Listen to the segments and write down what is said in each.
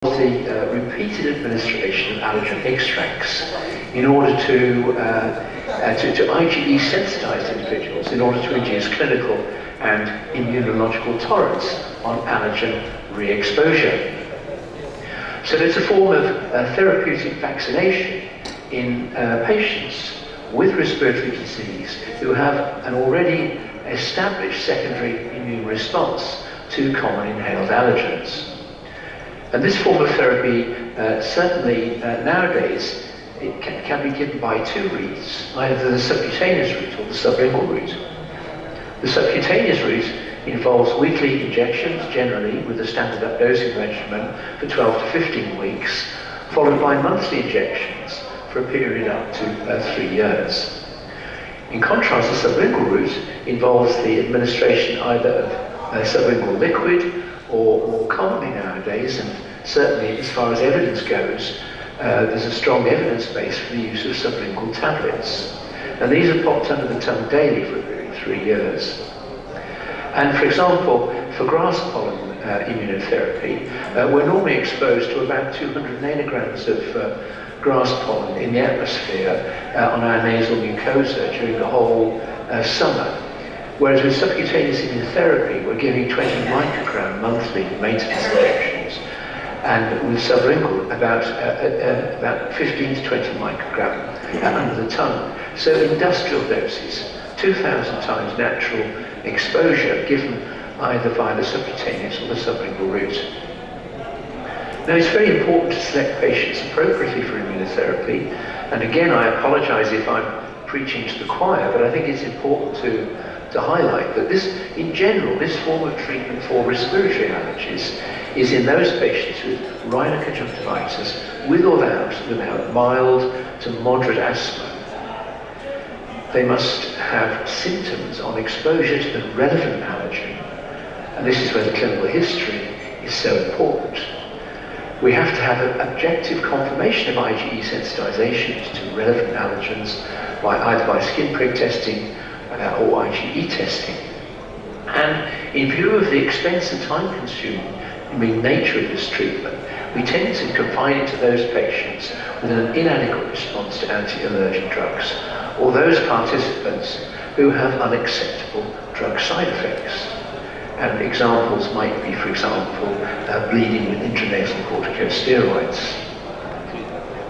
the repeated administration of allergen extracts in order to IgE sensitized individuals in order to induce clinical and immunological tolerance on allergen re-exposure. So it's a form of therapeutic vaccination in patients with respiratory disease who have an already established secondary immune response to common inhaled allergens. And this form of therapy, certainly nowadays, it can be given by two routes, either the subcutaneous route or the sublingual route. The subcutaneous route involves weekly injections, generally with a standard dosing regimen for 12 to 15 weeks, followed by monthly injections for a period up to 3 years. In contrast, the sublingual route involves the administration either of sublingual liquid or more commonly nowadays, and certainly as far as evidence goes, there's a strong evidence base for the use of sublingual tablets. And these are popped under the tongue daily for a period of 3 years. And for example, for grass pollen immunotherapy, we're normally exposed to about 200 nanograms of grass pollen in the atmosphere on our nasal mucosa during the whole summer. Whereas with subcutaneous immunotherapy, we're giving 20 microgram monthly maintenance injections, and with sublingual, about 15 to 20 microgram under the tongue. So industrial doses, 2,000 times natural exposure given either via the subcutaneous or the sublingual route. Now, it's very important to select patients appropriately for immunotherapy, and again, I apologize if I'm preaching to the choir, but I think it's important to highlight that this, in general, this form of treatment for respiratory allergies is in those patients with rhinoconjunctivitis with or without mild to moderate asthma. They must have symptoms on exposure to the relevant allergen, and this is where the clinical history is so important. We have to have an objective confirmation of IgE sensitization to relevant allergens either by skin prick testing or IgE testing. And in view of the expense and time-consuming nature of this treatment, we tend to confine it to those patients with an inadequate response to anti-allergen drugs, or those participants who have unacceptable drug side effects. And examples might be, for example, bleeding with intranasal corticosteroids.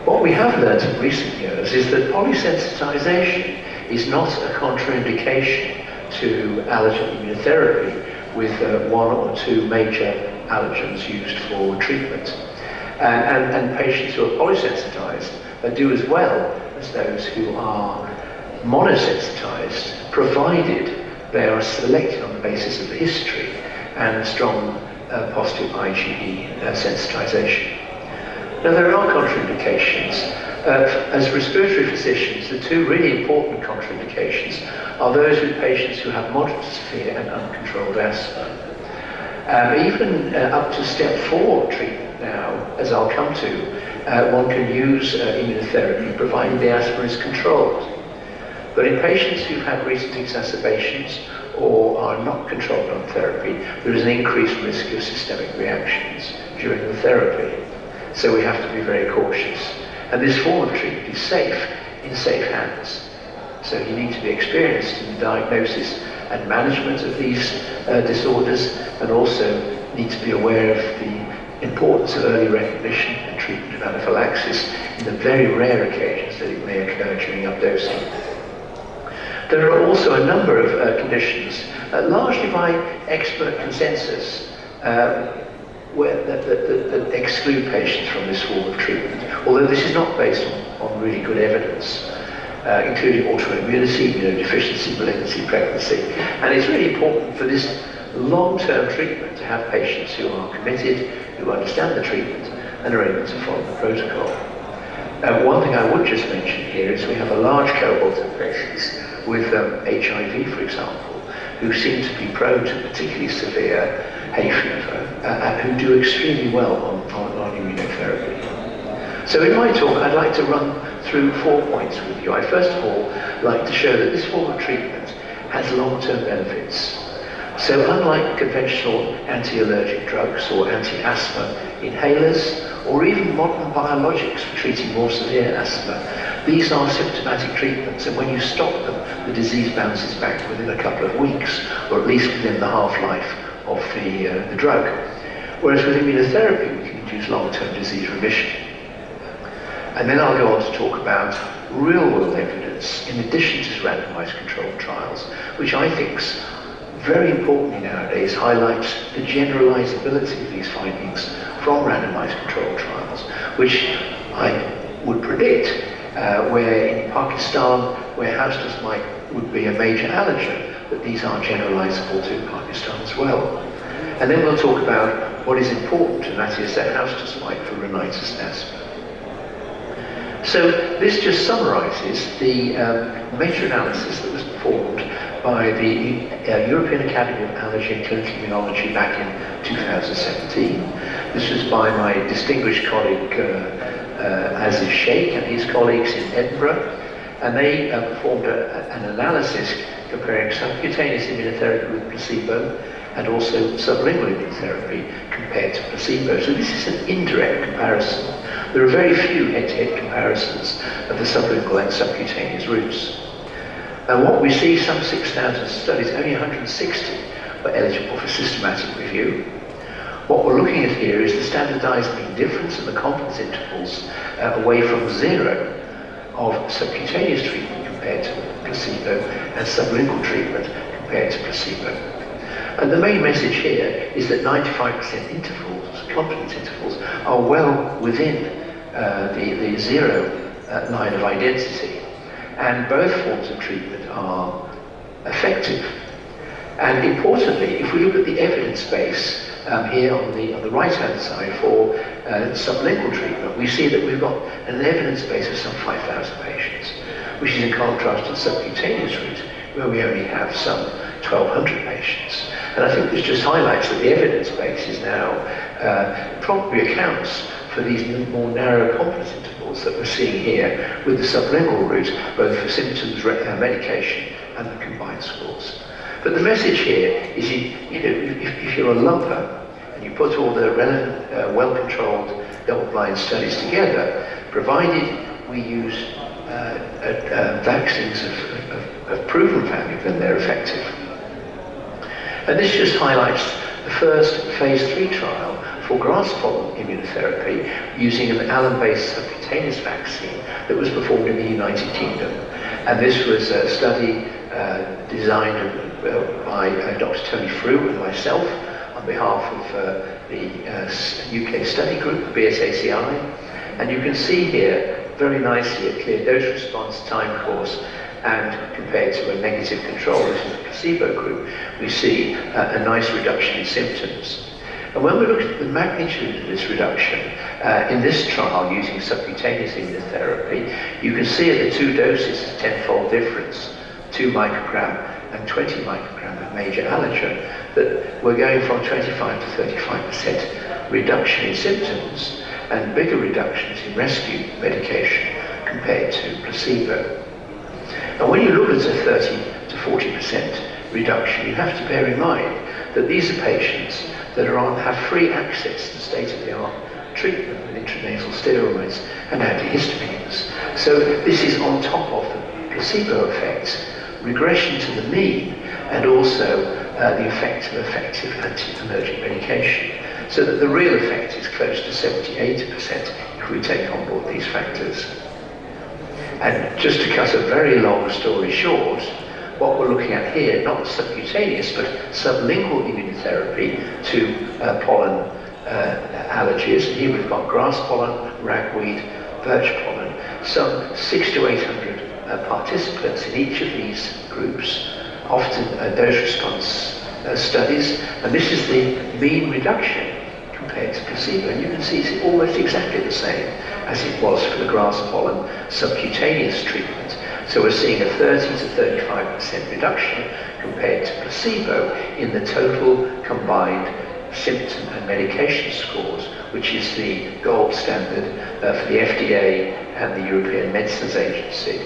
What we have learned in recent years is that polysensitization is not a contraindication to allergen immunotherapy with one or two major allergens used for treatment. And patients who are polysensitized do as well as those who are monosensitized, provided they are selected on the basis of the history and strong positive IgE sensitization. Now, there are contraindications. As respiratory physicians, the two really important contraindications are those with patients who have moderate to severe and uncontrolled asthma. Even up to step 4 treatment now, as I'll come to, one can use immunotherapy provided the asthma is controlled. But in patients who've had recent exacerbations or are not controlled on therapy, there is an increased risk of systemic reactions during the therapy. So we have to be very cautious. And this form of treatment is safe, in safe hands. So you need to be experienced in the diagnosis and management of these disorders, and also need to be aware of the importance of early recognition and treatment of anaphylaxis in the very rare occasions that it may occur during updosing. There are also a number of conditions, largely by expert consensus, that exclude patients from this form of treatment, although this is not based on really good evidence, including autoimmunity, immunodeficiency, malignancy, pregnancy. And it's really important for this long-term treatment to have patients who are committed, who understand the treatment, and are able to follow the protocol. One thing I would just mention here is we have a large cohort of patients with HIV, for example, who seem to be prone to particularly severe hay fever, and who do extremely well on immunotherapy. So in my talk, I'd like to run through 4 points with you. I first of all like to show that this form of treatment has long-term benefits. So unlike conventional anti-allergic drugs or anti-asthma inhalers, or even modern biologics for treating more severe asthma, these are symptomatic treatments, and when you stop them, the disease bounces back within a couple of weeks, or at least within the half-life of the drug. Whereas with immunotherapy, we can induce long-term disease remission. And then I'll go on to talk about real-world evidence in addition to randomized controlled trials, which I think very importantly nowadays highlights the generalizability of these findings from randomized controlled trials, which I would predict where in Pakistan, where house dust mite would be a major allergen, that these are generalizable to Pakistan as well. And then we'll talk about what is important, and that is that house dust mite for rhinitis and asthma. So this just summarizes the meta-analysis that was performed by the European Academy of Allergy and Clinical Immunology back in 2017. This was by my distinguished colleague Aziz Sheikh and his colleagues in Edinburgh, and they performed an analysis comparing subcutaneous immunotherapy with placebo and also sublingual immunotherapy compared to placebo. So this is an indirect comparison. There are very few head-to-head comparisons of the sublingual and subcutaneous routes. And what we see, some 6,000 studies, only 160 were eligible for systematic review. What we're looking at here is the standardized mean difference in the confidence intervals away from 0 of subcutaneous treatment compared to placebo and sublingual treatment compared to placebo. And the main message here is that 95% intervals, confidence intervals, are well within the 0 line of identity. And both forms of treatment are effective. And importantly, if we look at the evidence base here on the right-hand side for sublingual treatment, we see that we've got an evidence base of some 5,000 patients, which is in contrast to the subcutaneous route, where we only have some 1,200 patients. And I think this just highlights that the evidence base is now probably accounts for these more narrow confidence intervals that we're seeing here with the sublingual route, both for symptoms, medication, and the combined scores. But the message here is, if you're a lumper and you put all the relevant, well-controlled, double-blind studies together, provided we use vaccines of proven value, then they're effective. And this just highlights the first phase 3 trial for grass pollen immunotherapy using an alum-based subcutaneous vaccine that was performed in the United Kingdom. And this was a study designed by Dr. Tony Frew and myself on behalf of the UK study group, BSACI. And you can see here very nicely a clear dose response time course, and compared to a negative control, which is the placebo group, we see a nice reduction in symptoms. And when we look at the magnitude of this reduction in this trial using subcutaneous immunotherapy, you can see at the two doses a 10-fold difference, 2 microgram and 20 microgram of major allergen, that we're going from 25 to 35% reduction in symptoms and bigger reductions in rescue medication compared to placebo. And when you look at a 30 to 40% reduction, you have to bear in mind that these are patients that have free access to state-of-the-art treatment with intranasal steroids and antihistamines. So this is on top of the placebo effects, regression to the mean, and also the effect of effective anti-allergic medication. So that the real effect is close to 70-80% if we take on board these factors. And just to cut a very long story short, what we're looking at here, not subcutaneous, but sublingual immunotherapy to pollen allergies. And here we've got grass pollen, ragweed, birch pollen. Some 600 to 800 participants in each of these groups, often dose-response studies. And this is the mean reduction compared to placebo. And you can see it's almost exactly the same as it was for the grass pollen subcutaneous treatment. So we're seeing a 30 to 35% reduction compared to placebo in the total combined symptom and medication scores, which is the gold standard for the FDA and the European Medicines Agency.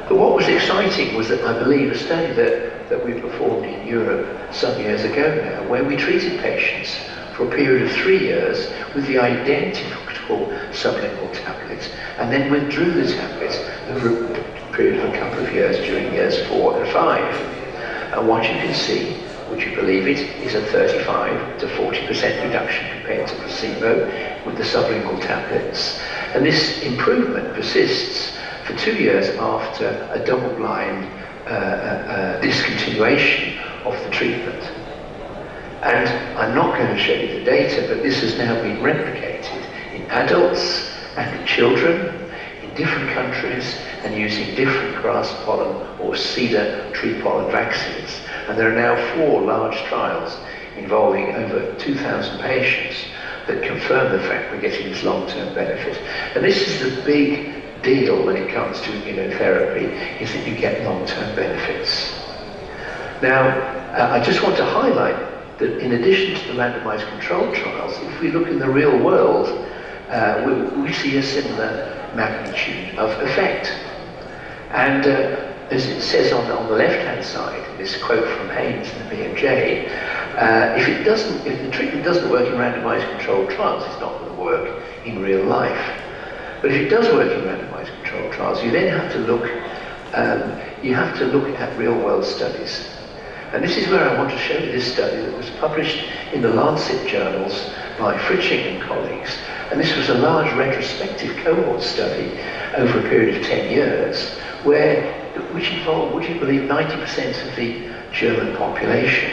But what was exciting was that I believe a study that that we performed in Europe some years ago now, where we treated patients for a period of 3 years with the identical sublingual tablet, and then withdrew the tablet over a period of a couple of years during years 4 and 5. And what you can see, would you believe it, is a 35 to 40% reduction compared to placebo with the sublingual tablets. And this improvement persists for 2 years after a double-blind discontinuation of the treatment. And I'm not going to show you the data, but this has now been replicated in adults and in children in different countries and using different grass pollen or cedar tree pollen vaccines. And there are now 4 large trials involving over 2,000 patients that confirm the fact we're getting this long-term benefit. And this is the big deal when it comes to immunotherapy, is that you get long-term benefits. Now, I just want to highlight that in addition to the randomized controlled trials, if we look in the real world, we see a similar magnitude of effect. And as it says on the left-hand side, this quote from Haynes and the BMJ, if the treatment doesn't work in randomized controlled trials, it's not going to work in real life. But if it does work in randomized controlled trials, you then have to look, at real-world studies. And this is where I want to show you this study that was published in the Lancet journals by Fritsching and colleagues. And this was a large retrospective cohort study over a period of 10 years, which involved, would you believe, 90% of the German population,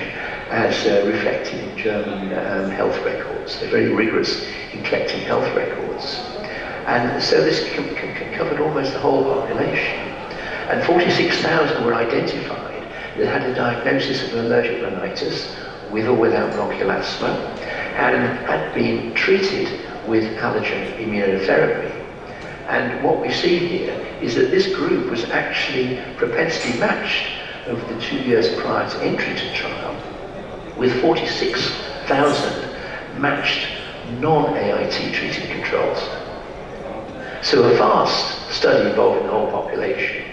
as reflected in German health records. They're very rigorous in collecting health records. And so this covered almost the whole population. And 46,000 were identified that had a diagnosis of allergic rhinitis, with or without bronchial asthma, and had been treated with allergen immunotherapy. And what we see here is that this group was actually propensity matched over the 2 years prior to entry to trial, with 46,000 matched non-AIT treated controls. So a vast study involving the whole population.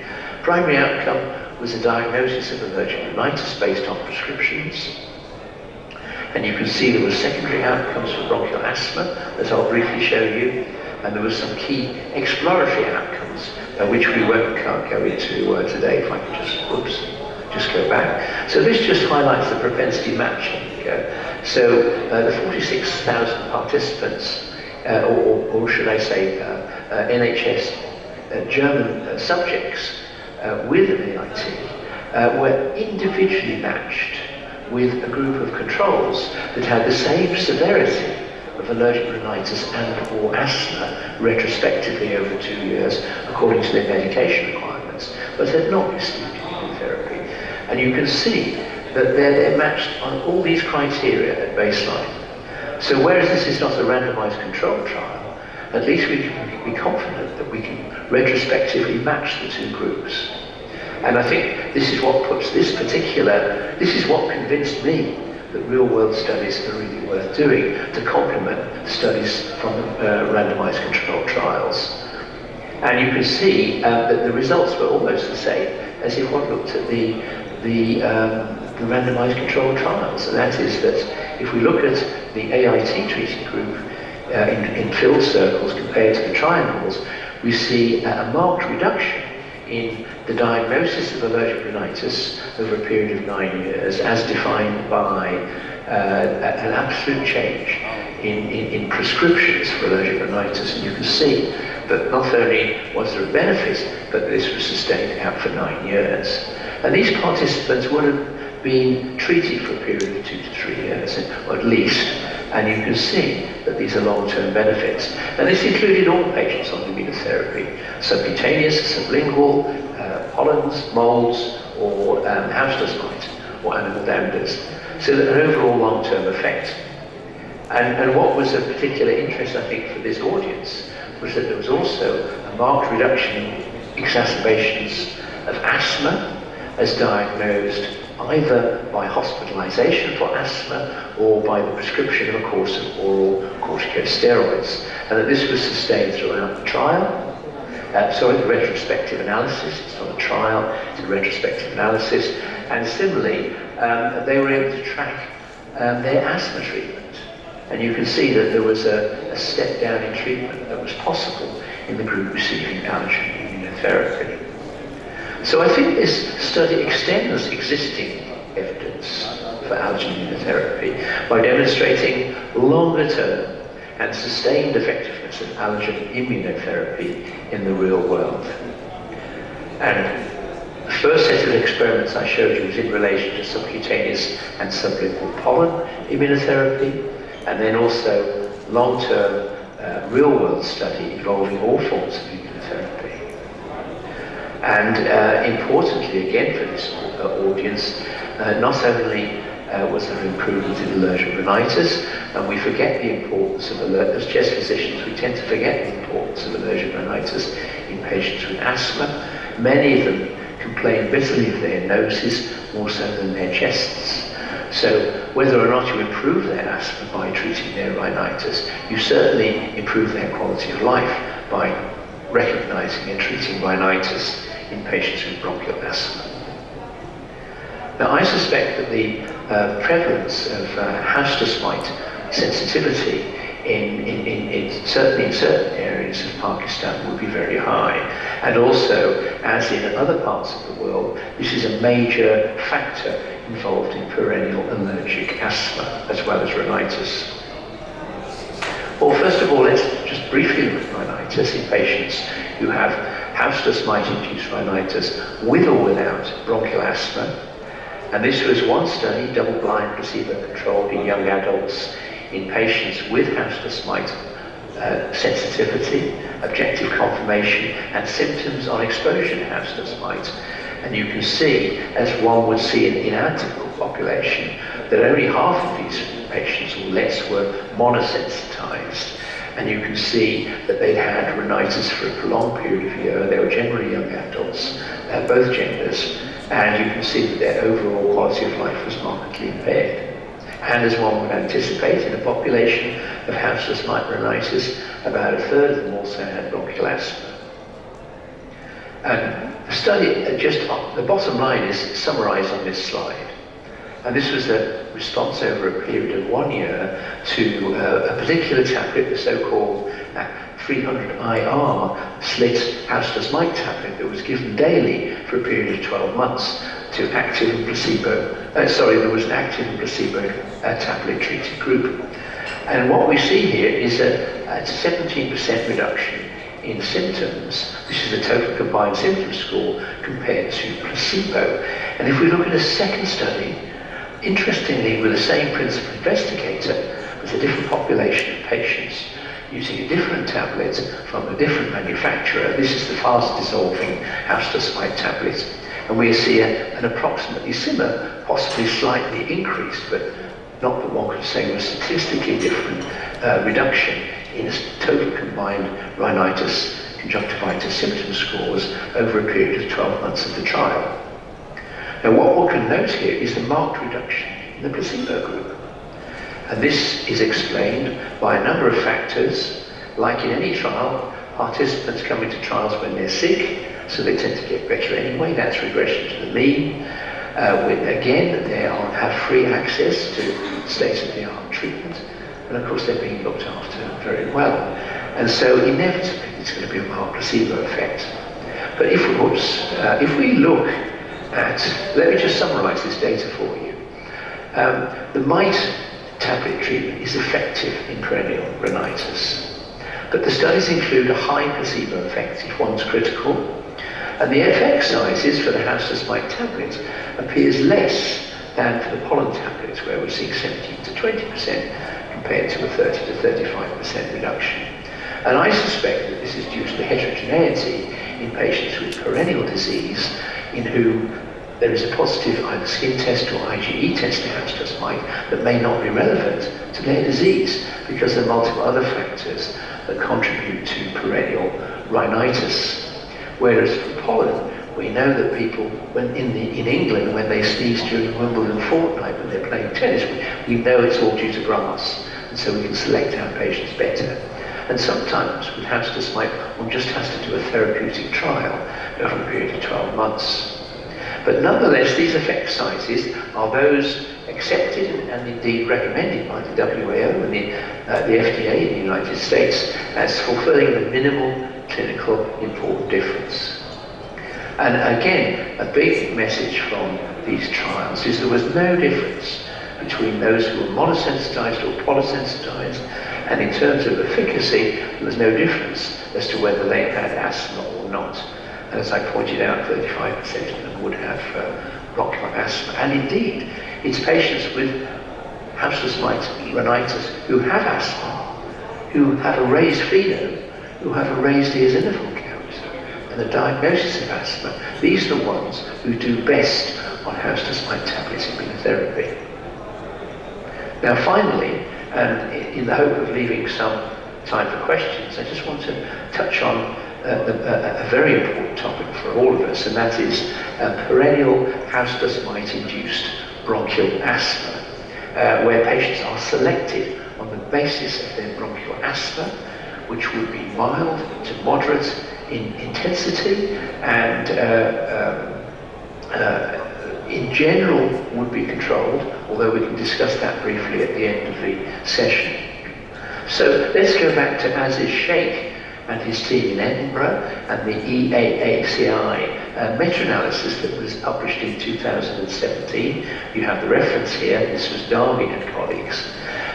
Primary outcome was a diagnosis of allergic rhinitis based on prescriptions. And you can see there were secondary outcomes for bronchial asthma, as I'll briefly show you. And there were some key exploratory outcomes, which we can't go into today. If I can just go back. So this just highlights the propensity matching. So the 46,000 participants, or should I say NHS German subjects with an AIT were individually matched with a group of controls that had the same severity of allergic rhinitis and or asthma retrospectively over 2 years according to their medication requirements, but had not received immunotherapy. And you can see that they're matched on all these criteria at baseline. So whereas this is not a randomized controlled trial, at least we can be confident that we can retrospectively match the 2 groups. And I think this is what this is what convinced me that real-world studies are really worth doing to complement studies from randomized controlled trials. And you can see that the results were almost the same as if one looked at the randomized controlled trials. And that is that if we look at the AIT treated group in filled circles compared to the triangles, we see a marked reduction in the diagnosis of allergic rhinitis over a period of 9 years, as defined by an absolute change in prescriptions for allergic rhinitis. And you can see that not only was there a benefit, but this was sustained out for 9 years. And these participants would have been treated for a period of 2 to 3 years, or at least. And you can see that these are long-term benefits. And this included all patients on immunotherapy, subcutaneous, sublingual, pollens, molds, or house dust mite, or animal danders. So that an overall long-term effect. And what was of particular interest, I think, for this audience was that there was also a marked reduction in exacerbations of asthma as diagnosed either by hospitalization for asthma or by the prescription of a course of oral corticosteroids, and that this was sustained throughout the trial. The retrospective analysis, it's not a trial, it's a retrospective analysis, And similarly, they were able to track their asthma treatment. And you can see that there was a step down in treatment that was possible in the group receiving allergen immunotherapy. So I think this study extends existing evidence for allergen immunotherapy by demonstrating longer term and sustained effectiveness of allergen immunotherapy in the real world. And the first set of experiments I showed you was in relation to subcutaneous and sublingual pollen immunotherapy, and then also long-term real-world study involving all forms of immunotherapy. And importantly, again for this audience, not only was there improvement in allergic rhinitis, and we forget the importance of as chest physicians, we tend to forget the importance of allergic rhinitis in patients with asthma. Many of them complain bitterly of their noses more so than their chests. So whether or not you improve their asthma by treating their rhinitis, you certainly improve their quality of life by recognizing and treating rhinitis in patients with bronchial asthma. Now I suspect that the prevalence of house dust mite sensitivity certainly in certain areas of Pakistan would be very high. And also, as in other parts of the world, this is a major factor involved in perennial allergic asthma as well as rhinitis. Well, first of all, let's just briefly look at rhinitis in patients who have house dust mite-induced rhinitis with or without bronchial asthma. And this was one study, double-blind, placebo-controlled in young adults in patients with house dust mite sensitivity, objective confirmation, and symptoms on exposure to house dust mite. And you can see, as one would see in our typical population, that only half of these patients or less were monosensitized. And you can see that they'd had rhinitis for a prolonged period of year. They were generally young adults, both genders, and you can see that their overall quality of life was markedly impaired. And as one would anticipate in a population of house dust mite rhinitis, about a third of them also had bronchial asthma. And the study, the bottom line is summarized on this slide. And this was a response over a period of 1 year to a particular tablet, the so-called 300 IR slit house dust mite tablet that was given daily for a period of 12 months to active and placebo. There was an active and placebo tablet treated group. And what we see here is a 17% reduction in symptoms. This is the total combined symptom score compared to placebo. And if we look at a second study, interestingly with the same principal investigator, with a different population of patients, using a different tablet from a different manufacturer. This is the fast dissolving house dust mite tablet. And we see an approximately similar, possibly slightly increased, but not that one could say was statistically different, reduction in total combined rhinitis, conjunctivitis symptom scores over a period of 12 months of the trial. Now what one can note here is the marked reduction in the placebo group. And this is explained by a number of factors. Like in any trial, participants come into trials when they're sick, so they tend to get better anyway. That's regression to the mean. Again, they have free access to state-of-the-art treatment, and of course they're being looked after very well. And so inevitably it's going to be a mild placebo effect. But if we look at, let me just summarize this data for you. The mite tablet treatment is effective in perennial rhinitis, but the studies include a high placebo effect if one's critical, and the effect sizes for the house dust mite tablet appears less than for the pollen tablets, where we're seeing 17 to 20% compared to a 30 to 35% reduction. And I suspect that this is due to the heterogeneity in patients with perennial disease, in whom there is a positive either skin test or IgE test to house dust mite that may not be relevant to their disease, because there are multiple other factors that contribute to perennial rhinitis. Whereas for pollen, we know that people, in England, when they sneeze during Wimbledon fortnight when they're playing tennis, we know it's all due to grass, and so we can select our patients better. And sometimes with house dust mite, one just has to do a therapeutic trial over a period of 12 months. But nonetheless, these effect sizes are those accepted and indeed recommended by the WHO and the FDA in the United States as fulfilling the minimal clinical important difference. And again, a big message from these trials is there was no difference between those who were monosensitized or polysensitized, and in terms of efficacy, there was no difference as to whether they had asthma or not. And as I pointed out, 35% of them would have bronchial asthma. And indeed, it's patients with house dust mite rhinitis who have asthma, who have a raised phenome, who have a raised eosinophil count, and the diagnosis of asthma. These are the ones who do best on house dust mite tablets immunotherapy. Now finally, and in the hope of leaving some time for questions, I just want to touch on a very important topic for all of us, and that is perennial house dust mite induced bronchial asthma, where patients are selected on the basis of their bronchial asthma, which would be mild to moderate in intensity, and in general would be controlled, although we can discuss that briefly at the end of the session. So let's go back to Aziz Sheikh and his team in Edinburgh and the EAACI meta-analysis that was published in 2017. You have the reference here. This was Darby and colleagues.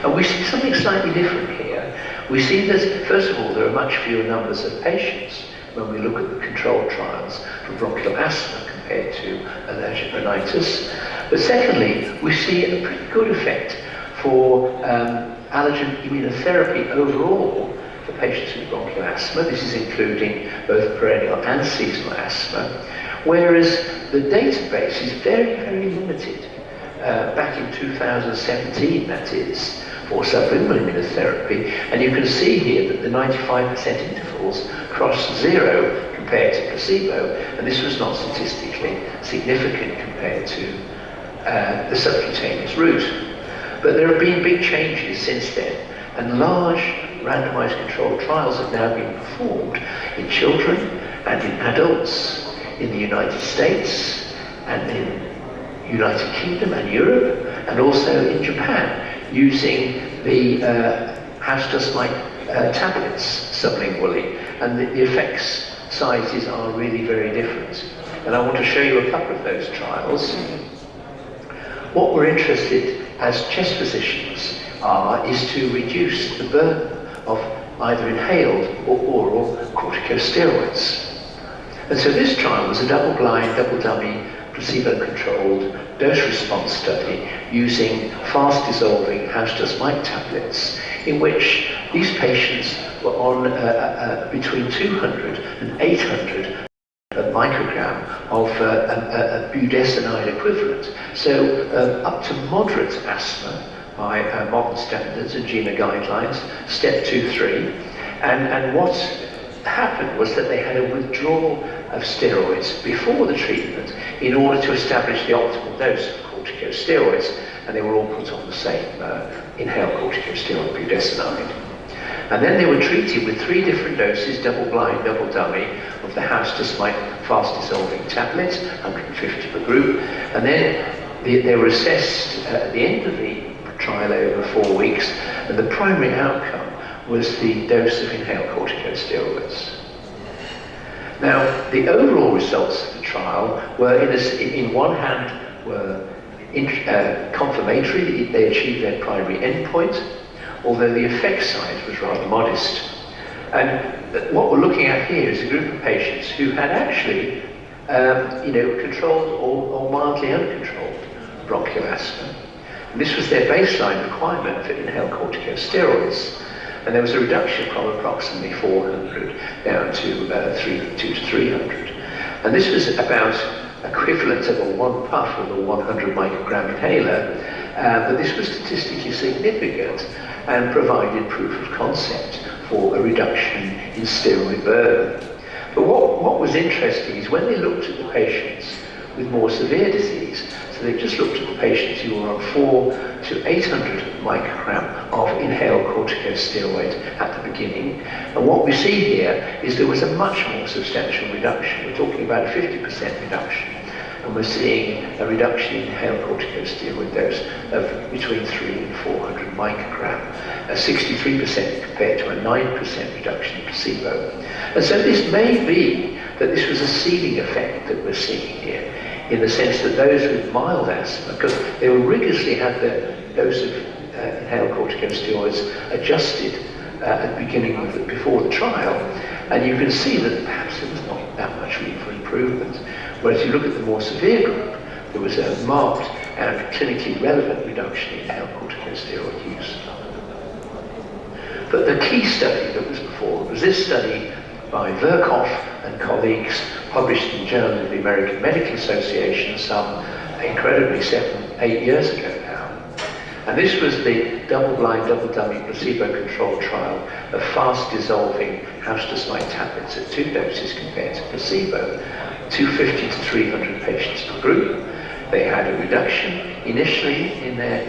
And we see something slightly different here. We see that, first of all, there are much fewer numbers of patients when we look at the controlled trials for bronchial asthma compared to allergic rhinitis. But secondly, we see a pretty good effect for allergen immunotherapy overall for patients with bronchial asthma. This is including both perennial and seasonal asthma, whereas the database is very, very limited. Back in 2017, that is, for sublingual immunotherapy, and you can see here that the 95% intervals crossed zero compared to placebo, and this was not statistically significant compared to the subcutaneous route. But there have been big changes since then, and large randomized controlled trials have now been performed in children and in adults in the United States and in United Kingdom and Europe, and also in Japan, using the house dust mite tablets sublingually, and the effects sizes are really very different. And I want to show you a couple of those trials. What we're interested as chest physicians is to reduce the burden of either inhaled or oral corticosteroids. And so this trial was a double-blind, double-dummy, placebo-controlled dose-response study using fast-dissolving house dust mite tablets, in which these patients were on between 200 and 800 microgram of a budesonide equivalent. So up to moderate asthma by modern standards and GINA guidelines, step 2-3. And what happened was that they had a withdrawal of steroids before the treatment in order to establish the optimal dose of corticosteroids, and they were all put on the same inhaled corticosteroid budesonide. And then they were treated with 3 different doses, double-blind, double-dummy, of the house dust mite fast-dissolving tablets, 150 per group, and then they were assessed at the end of the trial over 4 weeks, and the primary outcome was the dose of inhaled corticosteroids. Now, the overall results of the trial were, in one hand, were confirmatory. They achieved their primary endpoint, although the effect size was rather modest. And what we're looking at here is a group of patients who had actually, controlled or mildly uncontrolled bronchial asthma. And this was their baseline requirement for inhaled corticosteroids. And there was a reduction from approximately 400 down to 200 to 300. And this was about equivalent of a 1 puff with a 100 microgram inhaler, but this was statistically significant and provided proof of concept for a reduction in steroid burden. But what was interesting is when they looked at the patients with more severe disease, so they just looked at the patients who were on 400 to 800 microgram of inhaled corticosteroid at the beginning. And what we see here is there was a much more substantial reduction. We're talking about a 50% reduction and we're seeing a reduction in inhaled corticosteroid dose of between 300 and 400 microgram, a 63% compared to a 9% reduction in placebo. And so this may be that this was a ceiling effect that we're seeing here, in the sense that those with mild asthma, because they will rigorously have their dose of inhaled corticosteroids adjusted at the beginning of before the trial, and you can see that perhaps there was not that much room for improvement. Whereas if you look at the more severe group, there was a marked and clinically relevant reduction in inhaled corticosteroid use. But the key study that was performed was this study by Prof and colleagues, published in the Journal of the American Medical Association some incredibly 7-8 years ago now. And this was the double-blind, double-dummy, placebo-controlled trial of fast-dissolving house dust mite tablets at 2 doses compared to placebo, 250 to 300 patients per group. They had a reduction initially in their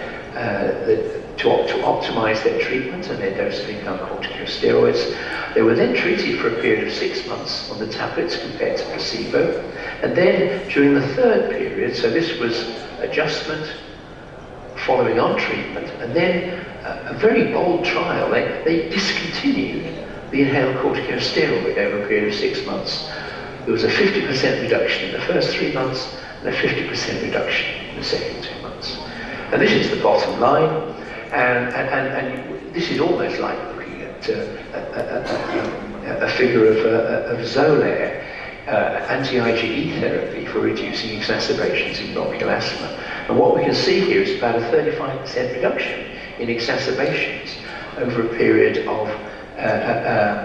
to optimize their treatment and their dose of inhaled corticosteroids. They were then treated for a period of 6 months on the tablets compared to placebo. And then during the third period, so this was adjustment following on treatment, and then a very bold trial, they discontinued the inhaled corticosteroid over a period of 6 months. There was a 50% reduction in the first 3 months and a 50% reduction in the second 2 months. And this is the bottom line, and this is almost like looking at a figure of Xolair, anti-IgE therapy for reducing exacerbations in bronchial asthma. And what we can see here is about a 35% reduction in exacerbations over a period of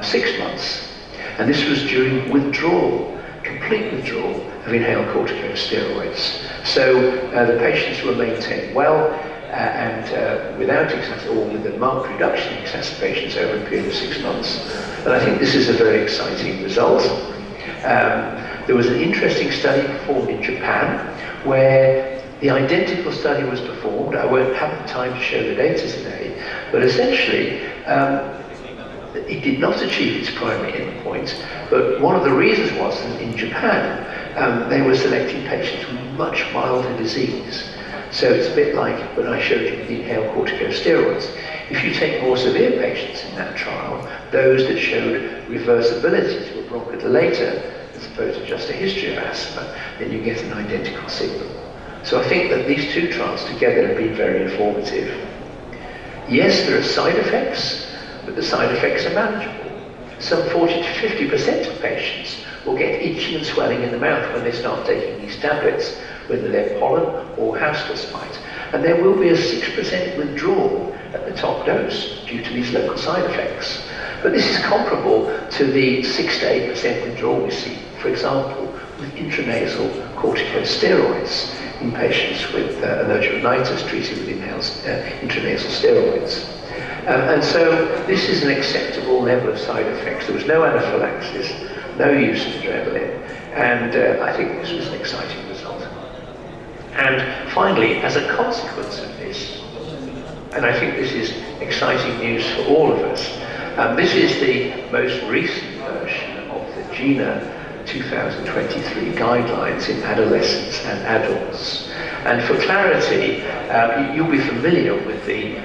6 months. And this was during withdrawal, complete withdrawal of inhaled corticosteroids. So the patients were maintained well and without or with a marked reduction in exacerbations over a period of 6 months. And I think this is a very exciting result. There was an interesting study performed in Japan where the identical study was performed. I won't have the time to show the data today, but essentially it did not achieve its primary endpoint, but one of the reasons was that in Japan they were selecting patients with much milder disease. So it's a bit like when I showed you the inhaled corticosteroids. If you take more severe patients in that trial, those that showed reversibility to a bronchodilator as opposed to just a history of asthma, then you get an identical signal. So I think that these two trials together have been very informative. Yes, there are side effects, but the side effects are manageable. Some 40 to 50% of patients will get itching and swelling in the mouth when they start taking these tablets, whether they're pollen or house dust mite. And there will be a 6% withdrawal at the top dose due to these local side effects. But this is comparable to the 6 to 8% withdrawal we see, for example, with intranasal corticosteroids in patients with allergic rhinitis treated with intranasal steroids. And so this is an acceptable level of side effects. There was no anaphylaxis, no use of adrenaline, and I think this was an exciting result. And finally, as a consequence of this, and I think this is exciting news for all of us, this is the most recent version of the GINA 2023 guidelines in adolescents and adults. And for clarity, you'll be familiar with the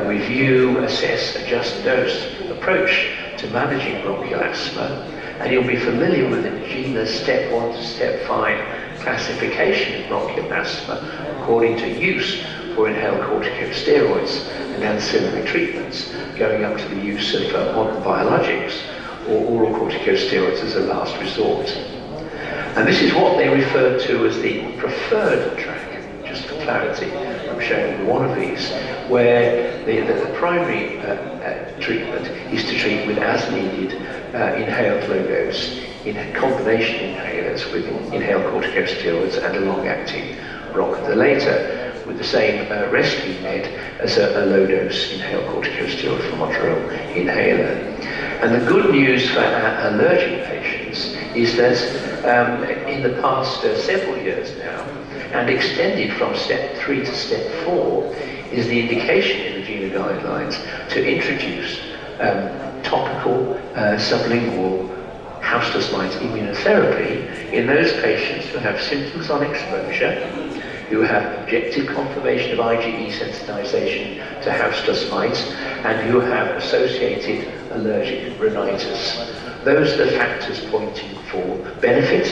review, assess, adjust, dose approach to managing bronchial asthma, and you'll be familiar with the GINA Step 1 to Step 5 classification of bronchial asthma according to use for inhaled corticosteroids and ancillary treatments, going up to the use of modern biologics or oral corticosteroids as a last resort. And this is what they refer to as the preferred track. Just for clarity, I'm showing you one of these, where the primary treatment is to treat with as-needed inhaled low-dose in combination inhalers with inhaled corticosteroids and a long-acting bronchodilator with the same rescue med as a low-dose inhaled corticosteroid formoterol inhaler. And the good news for our allergic patients is that in the past several years now, and extended from step 3 to step 4, is the indication in the GINA guidelines to introduce topical sublingual house dust mite immunotherapy in those patients who have symptoms on exposure, who have objective confirmation of IgE sensitization to house dust mites, and who have associated allergic rhinitis. Those are the factors pointing for benefit,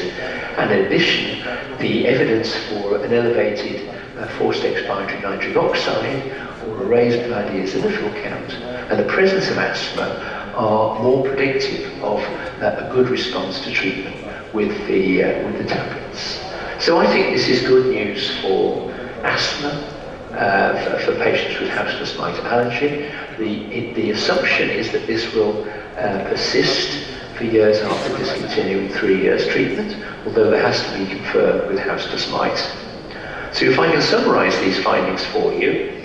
and in addition, the evidence for an elevated forced expiratory nitric oxide or a raised blood eosinophil count and the presence of asthma are more predictive of a good response to treatment with the tablets. So I think this is good news for asthma, for patients with house dust mite allergy. The assumption is that this will persist for years after discontinuing 3 years treatment, although that has to be confirmed with house dust mite. So if I can summarize these findings for you,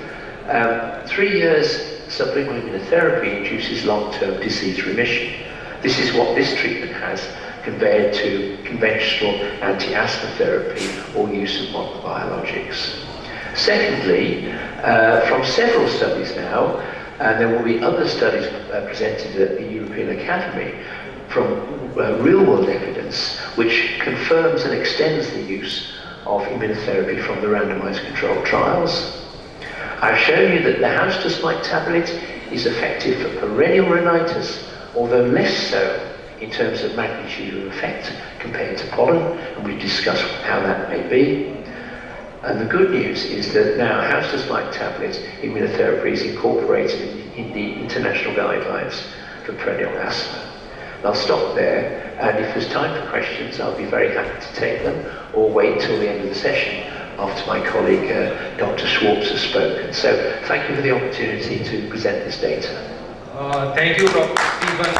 3 years sublingual immunotherapy induces long-term disease remission. This is what this treatment has compared to conventional anti-asthma therapy or use of modern biologics. Secondly, from several studies now, and there will be other studies presented at the European Academy, from real-world evidence which confirms and extends the use of immunotherapy from the randomized controlled trials. I've shown you that the house dust mite tablet is effective for perennial rhinitis, although less so in terms of magnitude of effect compared to pollen, and we've discussed how that may be. And the good news is that now house dust mite tablet immunotherapy is incorporated in the international guidelines for perennial asthma. I'll stop there, and if there's time for questions, I'll be very happy to take them, or wait till the end of the session after my colleague Dr. Schwartz has spoken. So thank you for the opportunity to present this data. Thank you, Dr. Stephen.